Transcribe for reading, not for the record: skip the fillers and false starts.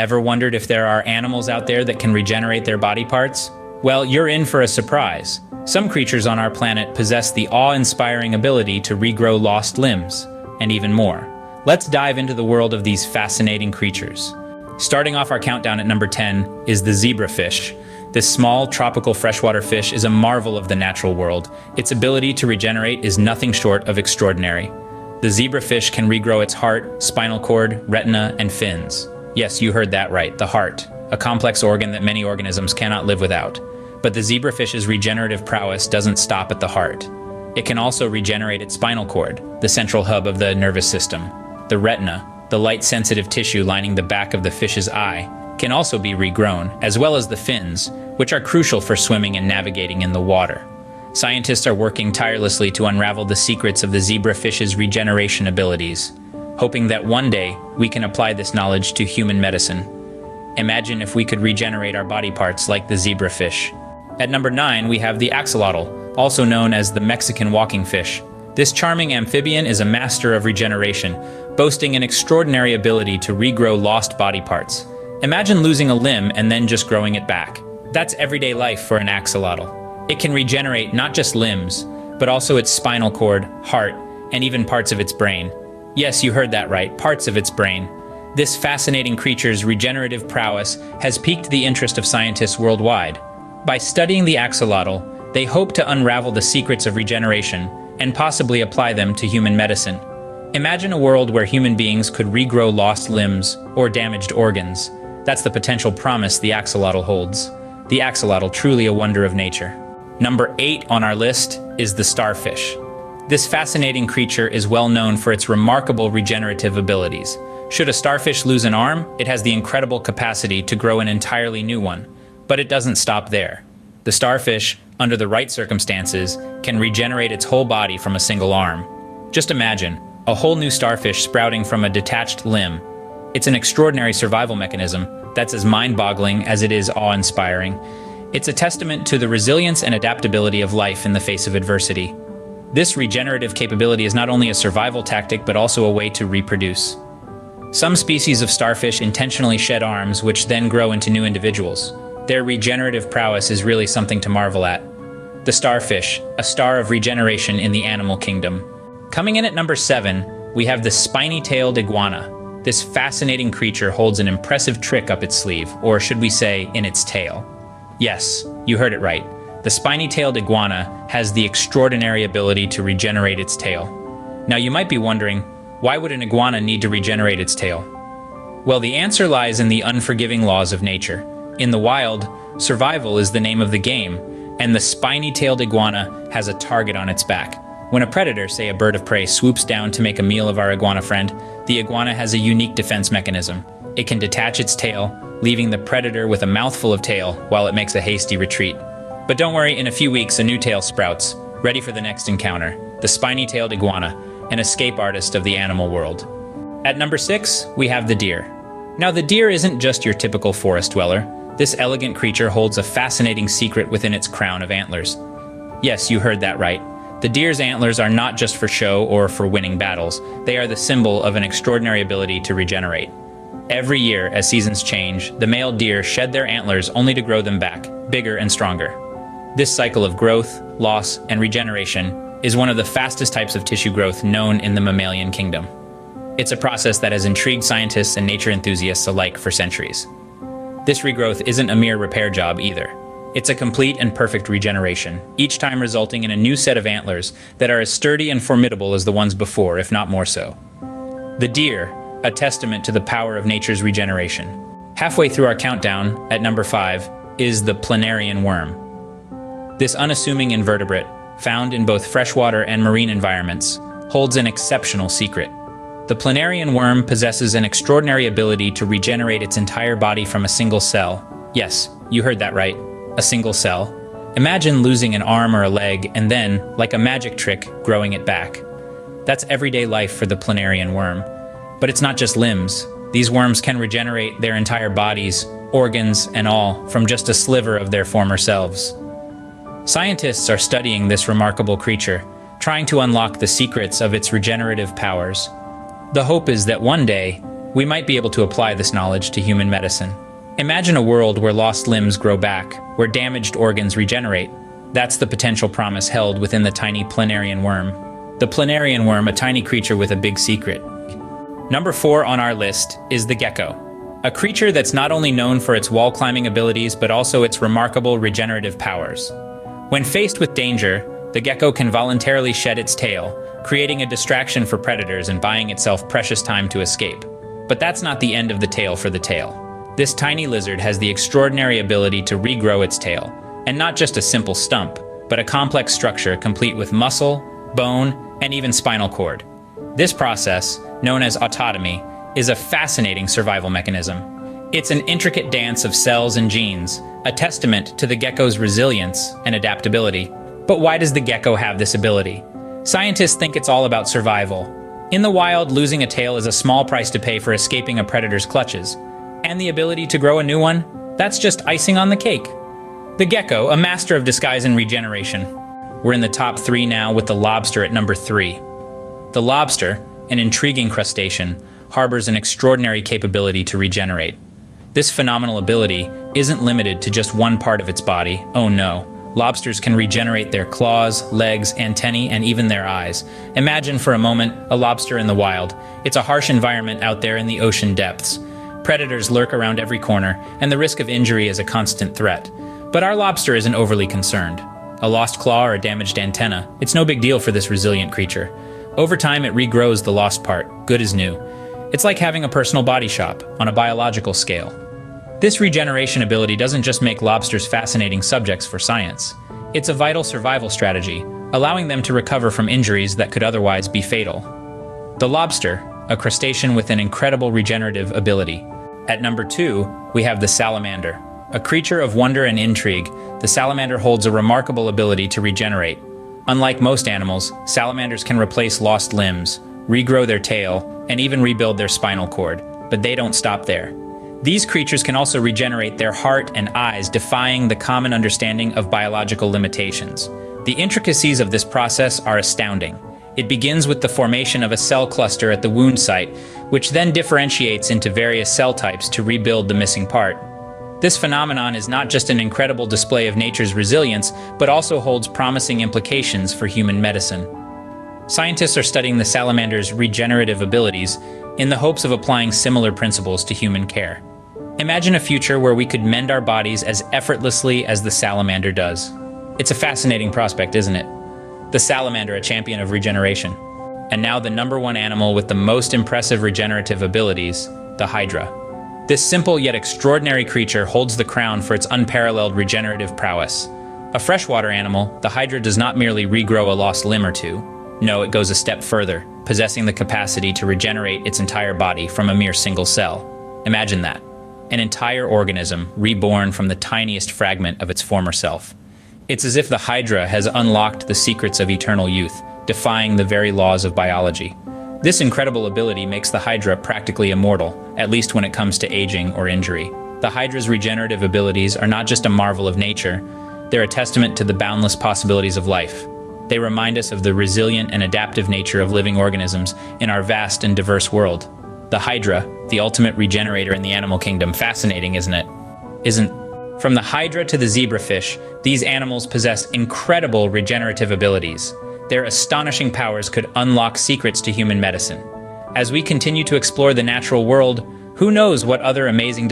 Ever wondered if there are animals out there that can regenerate their body parts? Well, you're in for a surprise. Some creatures on our planet possess the awe-inspiring ability to regrow lost limbs, and even more. Let's dive into the world of these fascinating creatures. Starting off our countdown at number 10 is the zebrafish. This small, tropical freshwater fish is a marvel of the natural world. Its ability to regenerate is nothing short of extraordinary. The zebrafish can regrow its heart, spinal cord, retina, and fins. Yes, you heard that right, the heart, a complex organ that many organisms cannot live without. But the zebrafish's regenerative prowess doesn't stop at the heart. It can also regenerate its spinal cord, the central hub of the nervous system. The retina, the light-sensitive tissue lining the back of the fish's eye, can also be regrown, as well as the fins, which are crucial for swimming and navigating in the water. Scientists are working tirelessly to unravel the secrets of the zebrafish's regeneration abilities, hoping that one day we can apply this knowledge to human medicine. Imagine if we could regenerate our body parts like the zebrafish. At number 9, we have the axolotl, also known as the Mexican walking fish. This charming amphibian is a master of regeneration, boasting an extraordinary ability to regrow lost body parts. Imagine losing a limb and then just growing it back. That's everyday life for an axolotl. It can regenerate not just limbs, but also its spinal cord, heart, and even parts of its brain. Yes, you heard that right, parts of its brain. This fascinating creature's regenerative prowess has piqued the interest of scientists worldwide. By studying the axolotl, they hope to unravel the secrets of regeneration and possibly apply them to human medicine. Imagine a world where human beings could regrow lost limbs or damaged organs. That's the potential promise the axolotl holds. The axolotl, truly a wonder of nature. Number 8 on our list is the starfish. This fascinating creature is well known for its remarkable regenerative abilities. Should a starfish lose an arm, it has the incredible capacity to grow an entirely new one. But it doesn't stop there. The starfish, under the right circumstances, can regenerate its whole body from a single arm. Just imagine, a whole new starfish sprouting from a detached limb. It's an extraordinary survival mechanism that's as mind-boggling as it is awe-inspiring. It's a testament to the resilience and adaptability of life in the face of adversity. This regenerative capability is not only a survival tactic but also a way to reproduce. Some species of starfish intentionally shed arms which then grow into new individuals. Their regenerative prowess is really something to marvel at. The starfish, a star of regeneration in the animal kingdom. Coming in at number 7, we have the spiny-tailed iguana. This fascinating creature holds an impressive trick up its sleeve, or should we say, in its tail. Yes, you heard it right. The spiny-tailed iguana has the extraordinary ability to regenerate its tail. Now you might be wondering, why would an iguana need to regenerate its tail? Well, the answer lies in the unforgiving laws of nature. In the wild, survival is the name of the game, and the spiny-tailed iguana has a target on its back. When a predator, say a bird of prey, swoops down to make a meal of our iguana friend, the iguana has a unique defense mechanism. It can detach its tail, leaving the predator with a mouthful of tail while it makes a hasty retreat. But don't worry, in a few weeks a new tail sprouts, ready for the next encounter. The spiny-tailed iguana, an escape artist of the animal world. At number 6, we have the deer. Now the deer isn't just your typical forest dweller. This elegant creature holds a fascinating secret within its crown of antlers. Yes, you heard that right. The deer's antlers are not just for show or for winning battles. They are the symbol of an extraordinary ability to regenerate. Every year, as seasons change, the male deer shed their antlers only to grow them back, bigger and stronger. This cycle of growth, loss, and regeneration is one of the fastest types of tissue growth known in the mammalian kingdom. It's a process that has intrigued scientists and nature enthusiasts alike for centuries. This regrowth isn't a mere repair job either. It's a complete and perfect regeneration, each time resulting in a new set of antlers that are as sturdy and formidable as the ones before, if not more so. The deer, a testament to the power of nature's regeneration. Halfway through our countdown, at number 5, is the planarian worm. This unassuming invertebrate, found in both freshwater and marine environments, holds an exceptional secret. The planarian worm possesses an extraordinary ability to regenerate its entire body from a single cell. Yes, you heard that right, a single cell. Imagine losing an arm or a leg and then, like a magic trick, growing it back. That's everyday life for the planarian worm. But it's not just limbs. These worms can regenerate their entire bodies, organs, and all from just a sliver of their former selves. Scientists are studying this remarkable creature, trying to unlock the secrets of its regenerative powers. The hope is that one day, we might be able to apply this knowledge to human medicine. Imagine a world where lost limbs grow back, where damaged organs regenerate. That's the potential promise held within the tiny planarian worm. The planarian worm, a tiny creature with a big secret. Number 4 on our list is the gecko. A creature that's not only known for its wall-climbing abilities, but also its remarkable regenerative powers. When faced with danger, the gecko can voluntarily shed its tail, creating a distraction for predators and buying itself precious time to escape. But that's not the end of the tale for the tail. This tiny lizard has the extraordinary ability to regrow its tail, and not just a simple stump, but a complex structure complete with muscle, bone, and even spinal cord. This process, known as autotomy, is a fascinating survival mechanism. It's an intricate dance of cells and genes, a testament to the gecko's resilience and adaptability. But why does the gecko have this ability? Scientists think it's all about survival. In the wild, losing a tail is a small price to pay for escaping a predator's clutches. And the ability to grow a new one? That's just icing on the cake. The gecko, a master of disguise and regeneration. We're in the top 3 now with the lobster at number 3. The lobster, an intriguing crustacean, harbors an extraordinary capability to regenerate. This phenomenal ability isn't limited to just one part of its body. Oh no. Lobsters can regenerate their claws, legs, antennae, and even their eyes. Imagine for a moment a lobster in the wild. It's a harsh environment out there in the ocean depths. Predators lurk around every corner, and the risk of injury is a constant threat. But our lobster isn't overly concerned. A lost claw or a damaged antenna, it's no big deal for this resilient creature. Over time, it regrows the lost part, good as new. It's like having a personal body shop, on a biological scale. This regeneration ability doesn't just make lobsters fascinating subjects for science. It's a vital survival strategy, allowing them to recover from injuries that could otherwise be fatal. The lobster, a crustacean with an incredible regenerative ability. At number 2, we have the salamander. A creature of wonder and intrigue, the salamander holds a remarkable ability to regenerate. Unlike most animals, salamanders can replace lost limbs, regrow their tail, and even rebuild their spinal cord. But they don't stop there. These creatures can also regenerate their heart and eyes, defying the common understanding of biological limitations. The intricacies of this process are astounding. It begins with the formation of a cell cluster at the wound site, which then differentiates into various cell types to rebuild the missing part. This phenomenon is not just an incredible display of nature's resilience, but also holds promising implications for human medicine. Scientists are studying the salamander's regenerative abilities in the hopes of applying similar principles to human care. Imagine a future where we could mend our bodies as effortlessly as the salamander does. It's a fascinating prospect, isn't it? The salamander, a champion of regeneration. And now the number 1 animal with the most impressive regenerative abilities, the hydra. This simple yet extraordinary creature holds the crown for its unparalleled regenerative prowess. A freshwater animal, the hydra does not merely regrow a lost limb or two. No, it goes a step further, possessing the capacity to regenerate its entire body from a mere single cell. Imagine that. An entire organism reborn from the tiniest fragment of its former self. It's as if the hydra has unlocked the secrets of eternal youth, defying the very laws of biology. This incredible ability makes the hydra practically immortal, at least when it comes to aging or injury. The hydra's regenerative abilities are not just a marvel of nature, they're a testament to the boundless possibilities of life. They remind us of the resilient and adaptive nature of living organisms in our vast and diverse world. The hydra, the ultimate regenerator in the animal kingdom, fascinating, isn't it? From the hydra to the zebrafish, these animals possess incredible regenerative abilities. Their astonishing powers could unlock secrets to human medicine. As we continue to explore the natural world, who knows what other amazing discoveries